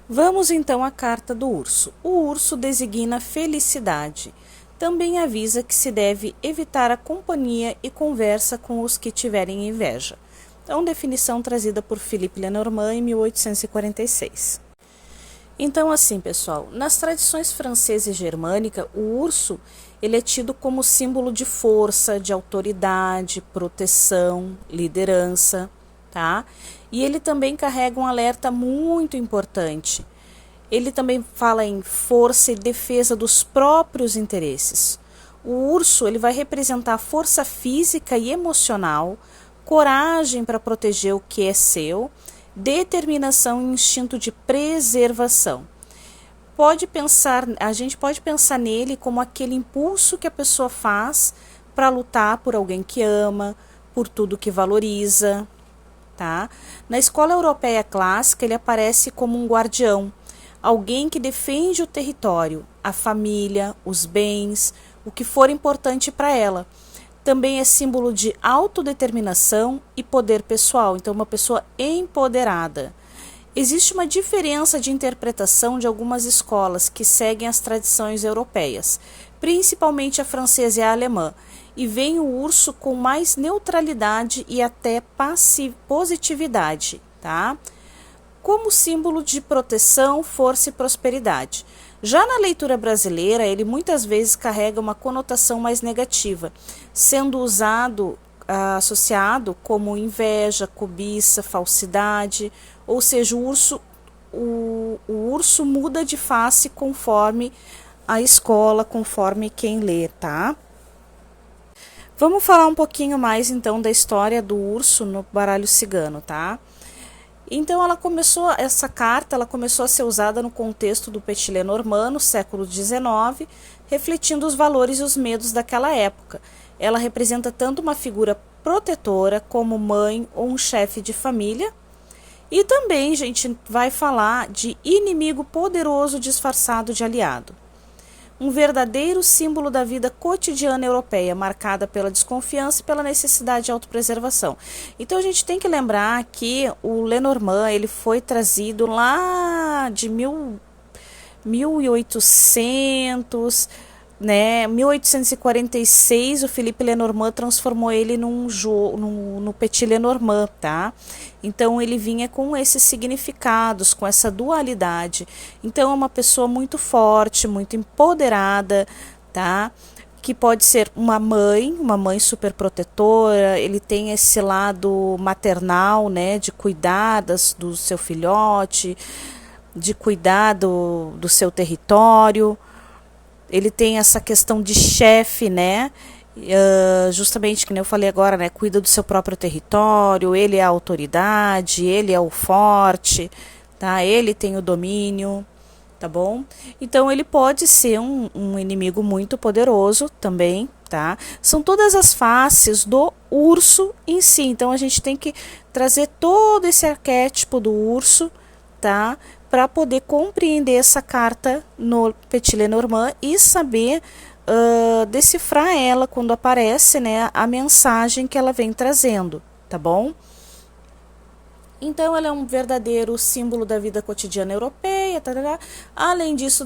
Vamos então à carta do urso. O urso designa felicidade. Também avisa que se deve evitar a companhia e conversa com os que tiverem inveja. Então, definição trazida por Philippe Lenormand em 1846. Então, assim, pessoal, nas tradições francesa e germânica, o urso ele é tido como símbolo de força, de autoridade, proteção, liderança, tá? E ele também carrega um alerta muito importante. Ele também fala em força e defesa dos próprios interesses. O urso ele vai representar força física e emocional, coragem para proteger o que é seu, determinação e instinto de preservação. A gente pode pensar nele como aquele impulso que a pessoa faz para lutar por alguém que ama, por tudo que valoriza, tá? Na escola europeia clássica, ele aparece como um guardião, alguém que defende o território, a família, os bens, o que for importante para ela. Também é símbolo de autodeterminação e poder pessoal, então uma pessoa empoderada. Existe uma diferença de interpretação de algumas escolas que seguem as tradições europeias, principalmente a francesa e a alemã, e veem o urso com mais neutralidade e até positividade, tá? Como símbolo de proteção, força e prosperidade. Já na leitura brasileira, ele muitas vezes carrega uma conotação mais negativa, sendo associado como inveja, cobiça, falsidade, ou seja, o urso muda de face conforme a escola, conforme quem lê, tá? Vamos falar um pouquinho mais então da história do urso no baralho cigano, tá? Então essa carta começou a ser usada no contexto do Petit Lenormand no século XIX, refletindo os valores e os medos daquela época. Ela representa tanto uma figura protetora como mãe ou um chefe de família. E também a gente vai falar de inimigo poderoso disfarçado de aliado. Um verdadeiro símbolo da vida cotidiana europeia, marcada pela desconfiança e pela necessidade de autopreservação. Então a gente tem que lembrar que o Lenormand ele foi trazido lá de 1800, né? 1846, o Philippe Lenormand transformou ele no Petit Lenormand, tá? Então ele vinha com esses significados, com essa dualidade. Então é uma pessoa muito forte, muito empoderada, tá? Que pode ser uma mãe super protetora, ele tem esse lado maternal, né? De cuidar do seu filhote, de cuidar do seu território. Ele tem essa questão de chefe, né? Justamente que nem eu falei agora, né? Cuida do seu próprio território, ele é a autoridade, ele é o forte, tá? Ele tem o domínio, tá bom? Então ele pode ser um inimigo muito poderoso também, tá? São todas as faces do urso em si. Então a gente tem que trazer todo esse arquétipo do urso, tá? Para poder compreender essa carta no Petit Lenormand e saber decifrar ela quando aparece, né, a mensagem que ela vem trazendo, tá bom? Então ela é um verdadeiro símbolo da vida cotidiana europeia, tarará. Além disso,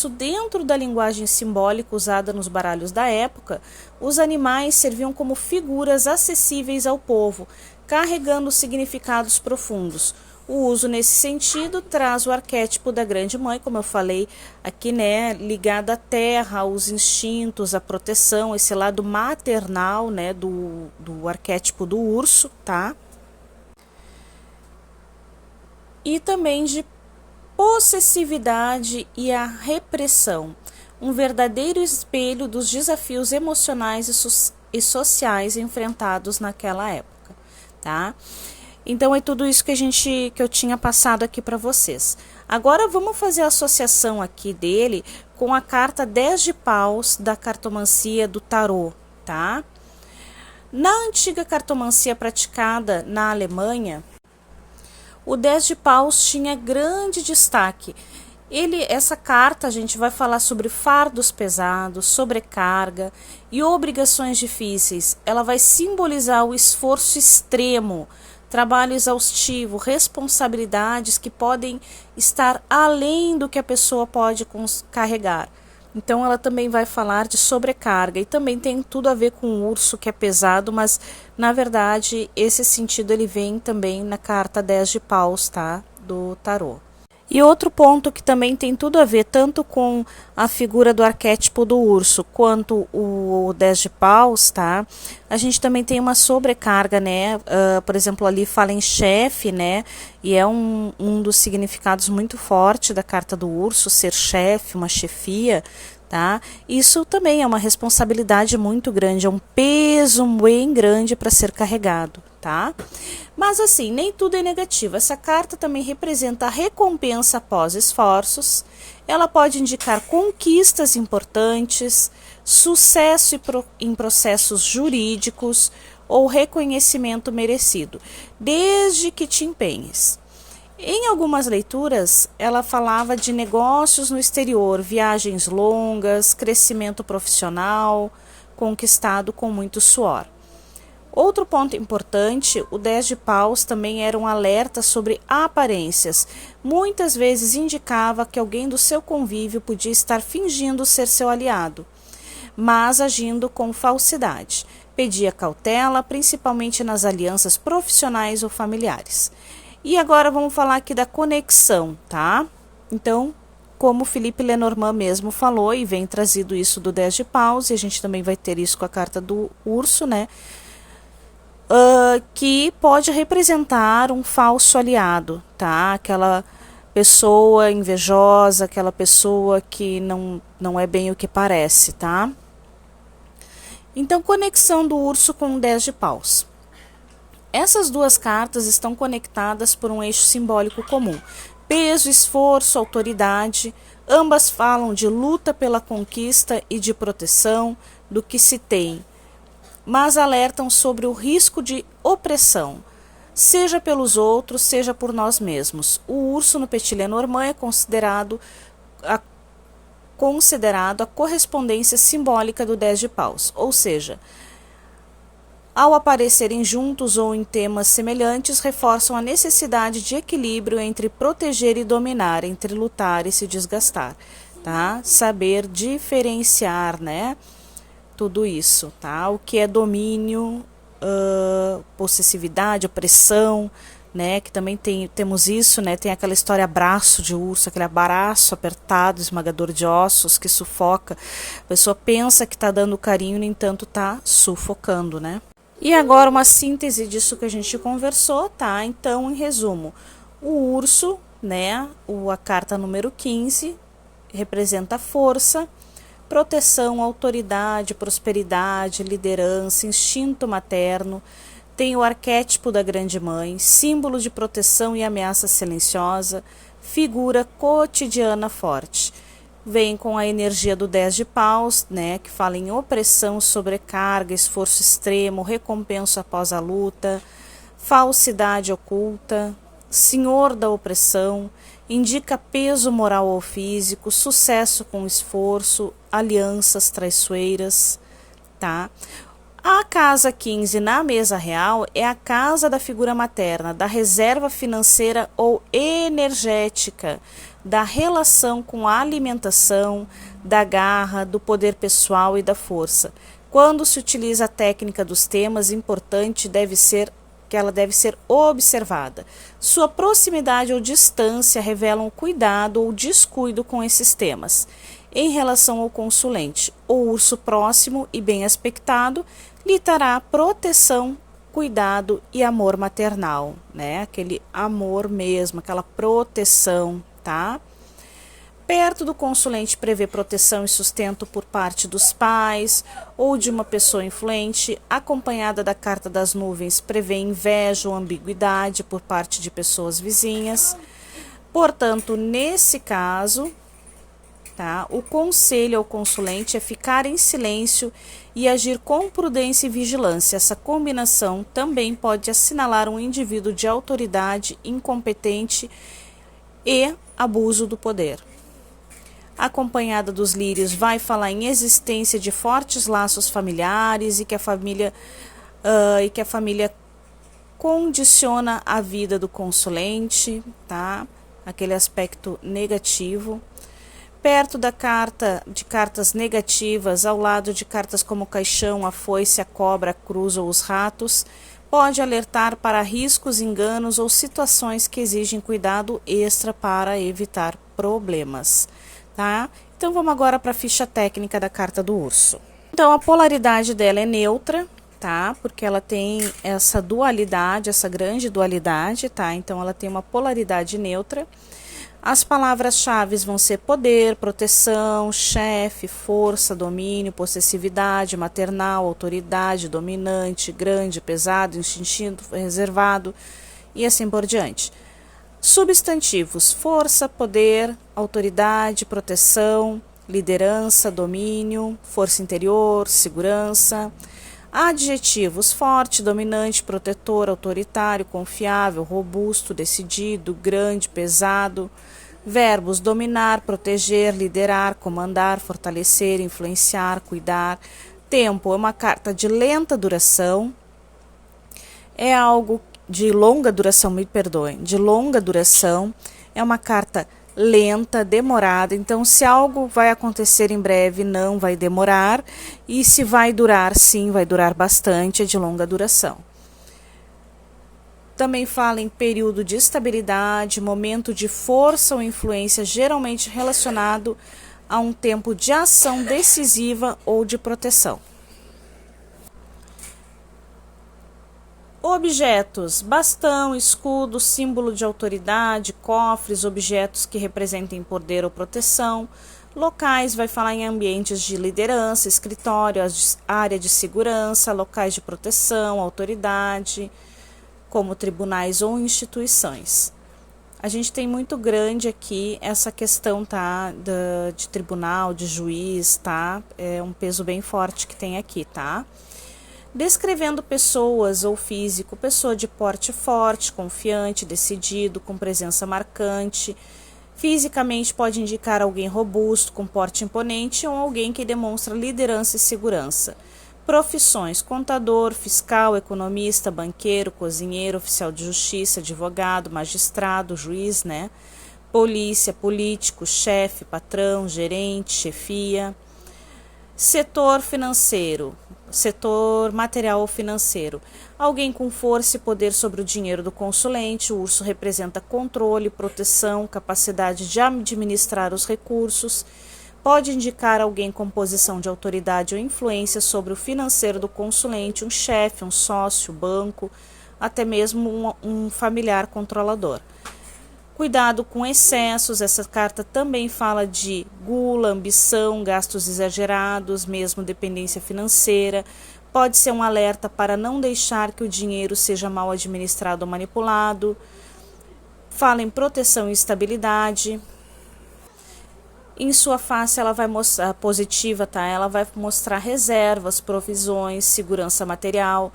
dentro da linguagem simbólica usada nos baralhos da época, os animais serviam como figuras acessíveis ao povo, carregando significados profundos. O uso nesse sentido traz o arquétipo da grande mãe, como eu falei aqui, né, ligado à terra, aos instintos, à proteção, esse lado maternal, né, do arquétipo do urso, tá? E também de possessividade e a repressão, um verdadeiro espelho dos desafios emocionais e sociais enfrentados naquela época, tá? Então é tudo isso que eu tinha passado aqui para vocês. Agora vamos fazer a associação aqui dele com a carta 10 de paus da cartomancia do tarô, tá? Na antiga cartomancia praticada na Alemanha, o 10 de paus tinha grande destaque. Essa carta a gente vai falar sobre fardos pesados, sobrecarga e obrigações difíceis. Ela vai simbolizar o esforço extremo, trabalho exaustivo, responsabilidades que podem estar além do que a pessoa pode carregar. Então ela também vai falar de sobrecarga e também tem tudo a ver com o urso, que é pesado, mas na verdade esse sentido ele vem também na carta 10 de paus, tá? Do tarô. E outro ponto que também tem tudo a ver tanto com a figura do arquétipo do urso quanto o 10 de paus, tá? A gente também tem uma sobrecarga, né? Por exemplo, ali fala em chefe, né? E é um dos significados muito forte da carta do urso, ser chefe, uma chefia, tá? Isso também é uma responsabilidade muito grande, é um peso bem grande para ser carregado, tá? Mas assim, nem tudo é negativo. Essa carta também representa a recompensa após esforços. Ela pode indicar conquistas importantes, sucesso em processos jurídicos ou reconhecimento merecido, desde que te empenhes. Em algumas leituras, ela falava de negócios no exterior, viagens longas, crescimento profissional, conquistado com muito suor. Outro ponto importante, o 10 de paus também era um alerta sobre aparências. Muitas vezes indicava que alguém do seu convívio podia estar fingindo ser seu aliado, mas agindo com falsidade. Pedia cautela, principalmente nas alianças profissionais ou familiares. E agora vamos falar aqui da conexão, tá? Então, como o Felipe Lenormand mesmo falou, e vem trazido isso do 10 de paus, e a gente também vai ter isso com a carta do urso, né? Que pode representar um falso aliado, tá? Aquela pessoa invejosa, aquela pessoa que não é bem o que parece, tá? Então, conexão do urso com o 10 de paus. Essas duas cartas estão conectadas por um eixo simbólico comum. Peso, esforço, autoridade. Ambas falam de luta pela conquista e de proteção do que se tem, mas alertam sobre o risco de opressão, seja pelos outros, seja por nós mesmos. O urso no Petit Lenormand é considerado a correspondência simbólica do 10 de paus, ou seja, ao aparecerem juntos ou em temas semelhantes, reforçam a necessidade de equilíbrio entre proteger e dominar, entre lutar e se desgastar, tá? Saber diferenciar, né? Tudo isso, tá? O que é domínio, possessividade, opressão, né? Que também temos isso, né? Tem aquela história abraço de urso, aquele abraço apertado, esmagador de ossos, que sufoca. A pessoa pensa que está dando carinho, no entanto está sufocando, né? E agora uma síntese disso que a gente conversou, tá? Então, em resumo, o urso, né? A carta número 15 representa a força, proteção, autoridade, prosperidade, liderança, instinto materno. Tem o arquétipo da grande mãe, símbolo de proteção e ameaça silenciosa, figura cotidiana forte. Vem com a energia do 10 de paus, né, que fala em opressão, sobrecarga, esforço extremo, recompensa após a luta, falsidade oculta, senhor da opressão, indica peso moral ou físico, sucesso com esforço, alianças traiçoeiras, tá? A casa 15 na mesa real é a casa da figura materna, da reserva financeira ou energética, da relação com a alimentação, da garra, do poder pessoal e da força. Quando se utiliza a técnica dos temas, importante deve ser que ela deve ser observada. Sua proximidade ou distância revelam cuidado ou descuido com esses temas. Em relação ao consulente, o urso próximo e bem aspectado lhe trará proteção, cuidado e amor maternal, né? Aquele amor mesmo, aquela proteção, tá? Perto do consulente prevê proteção e sustento por parte dos pais ou de uma pessoa influente, acompanhada da carta das nuvens, prevê inveja ou ambiguidade por parte de pessoas vizinhas. Portanto, nesse caso, tá, o conselho ao consulente é ficar em silêncio e agir com prudência e vigilância. Essa combinação também pode assinalar um indivíduo de autoridade incompetente e abuso do poder. Acompanhada dos lírios, vai falar em existência de fortes laços familiares e que a família condiciona a vida do consulente, tá? Aquele aspecto negativo. Perto da carta de cartas negativas, ao lado de cartas como o caixão, a foice, a cobra, a cruz ou os ratos, pode alertar para riscos, enganos ou situações que exigem cuidado extra para evitar problemas, tá? Então vamos agora para a ficha técnica da carta do urso. Então a polaridade dela é neutra, tá? Porque ela tem essa dualidade, essa grande dualidade, tá? Então ela tem uma polaridade neutra. As palavras-chave vão ser poder, proteção, chefe, força, domínio, possessividade, maternal, autoridade, dominante, grande, pesado, instintivo, reservado e assim por diante. Substantivos: força, poder, autoridade, proteção, liderança, domínio, força interior, segurança. Adjetivos: forte, dominante, protetor, autoritário, confiável, robusto, decidido, grande, pesado. Verbos: dominar, proteger, liderar, comandar, fortalecer, influenciar, cuidar. Tempo: é uma carta de lenta duração. É algo de longa duração, me perdoem, de longa duração. É uma carta lenta, demorada. Então, se algo vai acontecer em breve, não vai demorar. E se vai durar, sim, vai durar bastante, é de longa duração. Também fala em período de estabilidade, momento de força ou influência, geralmente relacionado a um tempo de ação decisiva ou de proteção. Objetos: bastão, escudo, símbolo de autoridade, cofres, objetos que representem poder ou proteção. Locais: vai falar em ambientes de liderança, escritório, área de segurança, locais de proteção, autoridade, como tribunais ou instituições. A gente tem muito grande aqui essa questão, tá, de tribunal, de juiz, tá? É um peso bem forte que tem aqui, tá? Descrevendo pessoas ou físico: pessoa de porte forte, confiante, decidido, com presença marcante. Fisicamente pode indicar alguém robusto, com porte imponente ou alguém que demonstra liderança e segurança. Profissões: contador, fiscal, economista, banqueiro, cozinheiro, oficial de justiça, advogado, magistrado, juiz, né? Polícia, político, chefe, patrão, gerente, chefia. Setor financeiro: setor material ou financeiro. Alguém com força e poder sobre o dinheiro do consulente. O urso representa controle, proteção, capacidade de administrar os recursos. Pode indicar alguém com posição de autoridade ou influência sobre o financeiro do consulente, um chefe, um sócio, banco, até mesmo um familiar controlador. Cuidado com excessos: essa carta também fala de gula, ambição, gastos exagerados, mesmo dependência financeira. Pode ser um alerta para não deixar que o dinheiro seja mal administrado ou manipulado. Fala em proteção e estabilidade. Em sua face ela vai mostrar positiva, tá? Ela vai mostrar reservas, provisões, segurança material.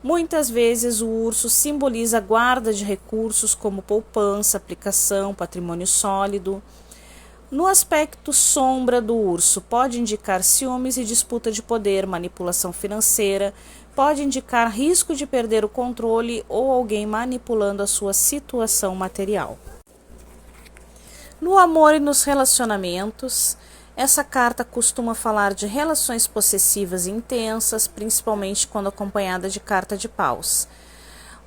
Muitas vezes o urso simboliza guarda de recursos como poupança, aplicação, patrimônio sólido. No aspecto sombra do urso, pode indicar ciúmes e disputa de poder, manipulação financeira, pode indicar risco de perder o controle ou alguém manipulando a sua situação material. No amor e nos relacionamentos, essa carta costuma falar de relações possessivas e intensas, principalmente quando acompanhada de carta de paus.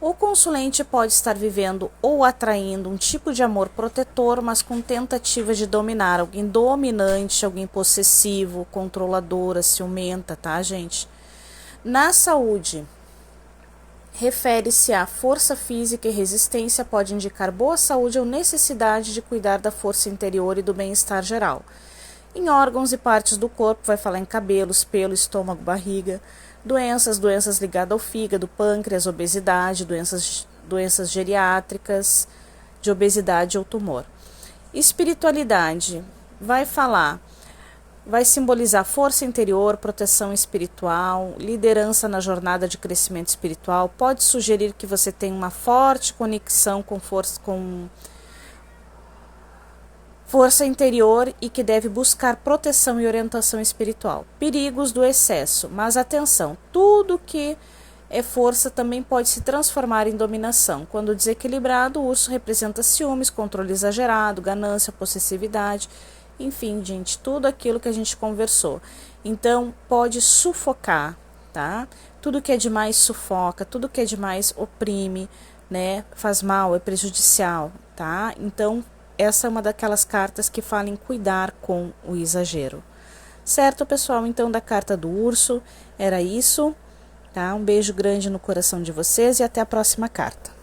O consulente pode estar vivendo ou atraindo um tipo de amor protetor, mas com tentativa de dominar, alguém dominante, alguém possessivo, controladora, ciumenta, tá, gente? Na saúde, refere-se à força física e resistência, pode indicar boa saúde ou necessidade de cuidar da força interior e do bem-estar geral. Em órgãos e partes do corpo, vai falar em cabelos, pelo, estômago, barriga. Doenças ligadas ao fígado, pâncreas, obesidade, doenças geriátricas, de obesidade ou tumor. Espiritualidade, vai simbolizar força interior, proteção espiritual, liderança na jornada de crescimento espiritual. Pode sugerir que você tem uma forte conexão com força interior e que deve buscar proteção e orientação espiritual. Perigos do excesso, mas atenção, tudo que força também pode se transformar em dominação. Quando desequilibrado, o urso representa ciúmes, controle exagerado, ganância, possessividade, enfim, gente, tudo aquilo que a gente conversou. Então, pode sufocar, tá? Tudo que é demais sufoca, tudo que é demais oprime, né? Faz mal, é prejudicial, tá? Então, essa é uma daquelas cartas que falam em cuidar com o exagero. Certo, pessoal? Então, da carta do urso, era isso, tá? Um beijo grande no coração de vocês e até a próxima carta.